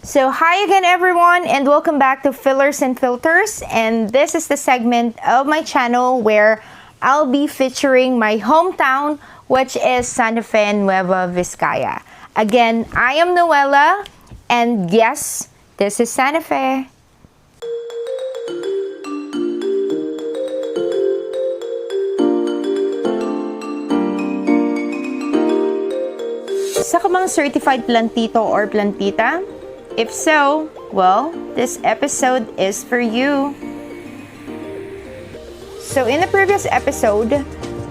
So hi again everyone and welcome back to Fillers and Filters, and this is the segment of my channel where I'll be featuring my hometown, which is Santa Fe, Nueva Vizcaya. Again, I am Noella, and yes, this is Santa Fe. Isa ka bang certified plantito or plantita? If so, well, this episode is for you. So in the previous episode,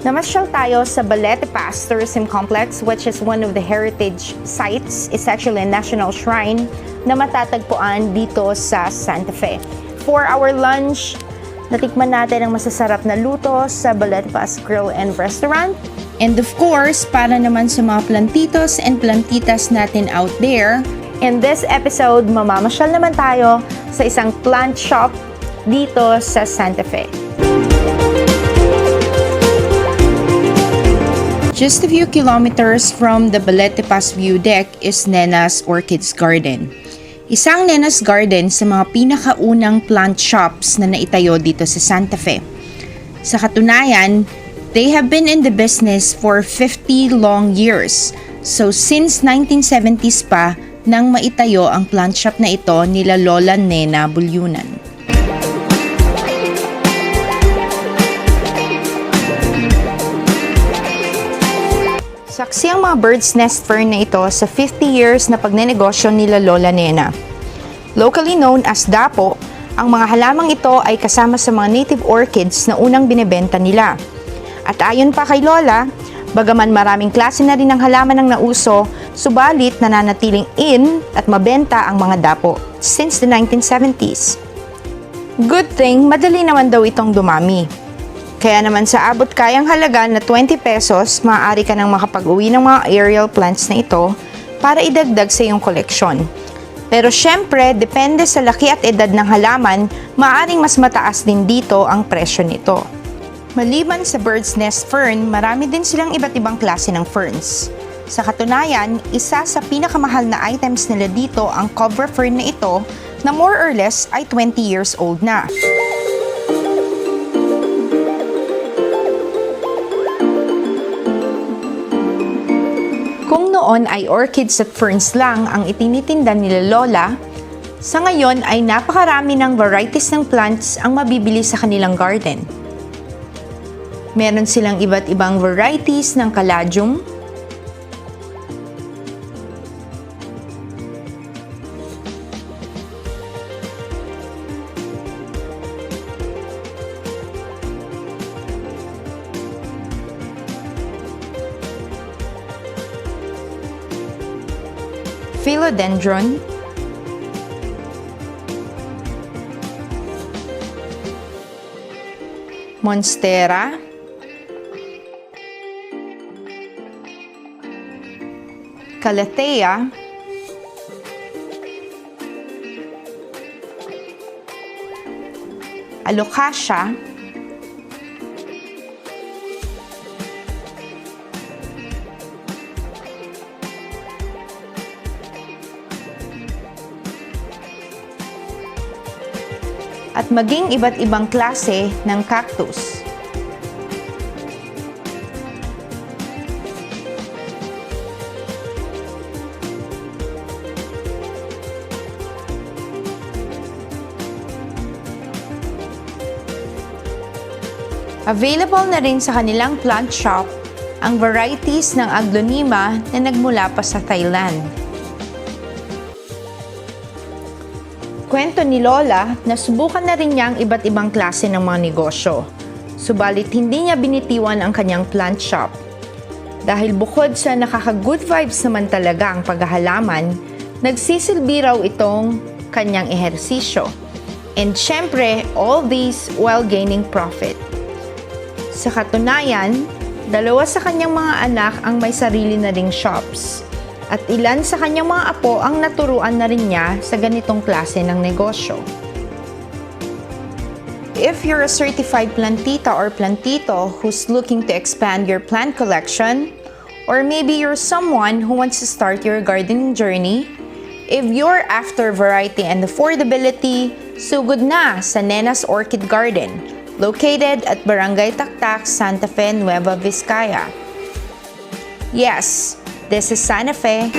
namasyal tayo sa Plantitas Tourism Complex, which is one of the heritage sites. It's actually a national shrine na matatagpuan dito sa Santa Fe. For our lunch, natikman natin ang masasarap na luto sa Plantitas Grill and Restaurant. And of course, para naman sa mga plantitos and plantitas natin out there, in this episode, mamamasyal naman tayo sa isang plant shop dito sa Santa Fe. Just a few kilometers from the Plantitas view deck is Nena's Orchids Garden. Isang Nena's Garden sa mga pinakaunang plant shops na naitayo dito sa Santa Fe. Sa katunayan, they have been in the business for 50 long years. So since 1970s pa, nang maitayo ang plant shop na ito nila Lola Nena Bullionan. Saksi ang mga bird's nest fern na ito sa 50 years na pagnenegosyo nila Lola Nena. Locally known as Dapo, ang mga halamang ito ay kasama sa mga native orchids na unang binebenta nila. At ayon pa kay Lola, bagaman maraming klase na rin ng halaman ang nauso, subalit nananatiling in at mabenta ang mga dapo since the 1970s. Good thing, madali naman daw itong dumami. Kaya naman sa abot kayang halaga na 20 pesos, maaari ka nang makapag-uwi ng mga aerial plants na ito para idagdag sa iyong koleksyon. Pero syempre, depende sa laki at edad ng halaman, maaaring mas mataas din dito ang presyo nito. Maliban sa bird's nest fern, marami din silang iba't ibang klase ng ferns. Sa katunayan, isa sa pinakamahal na items nila dito ang cobra fern na ito na more or less ay 20 years old na. Kung noon ay orchids at ferns lang ang itinitinda nila Lola, sa ngayon ay napakarami ng varieties ng plants ang mabibili sa kanilang garden. Meron silang iba't ibang varieties ng caladium, philodendron, monstera, calathea, alocasia, at maging iba't ibang klase ng cactus. Available na rin sa kanilang plant shop ang varieties ng aglonema na nagmula pa sa Thailand. Kwento ni Lola na subukan na rin niya ang iba't ibang klase ng mga negosyo. Subalit hindi niya binitiwan ang kanyang plant shop. Dahil bukod sa nakaka-good vibes naman talaga ang paghahalaman, nagsisilbi raw itong kanyang ehersisyo. And syempre, all these while gaining profit. Sa katunayan, dalawa sa kanyang mga anak ang may sarili na ring shops. At ilan sa kanyang mga apo ang naturuan na rin niya sa ganitong klase ng negosyo. If you're a certified plantita or plantito who's looking to expand your plant collection, or maybe you're someone who wants to start your gardening journey, If you're after variety and affordability, sugod na sa Nena's Orchid Garden, located at Barangay Taktak, Santa Fe, Nueva Vizcaya. Yes, this is Santa Fe.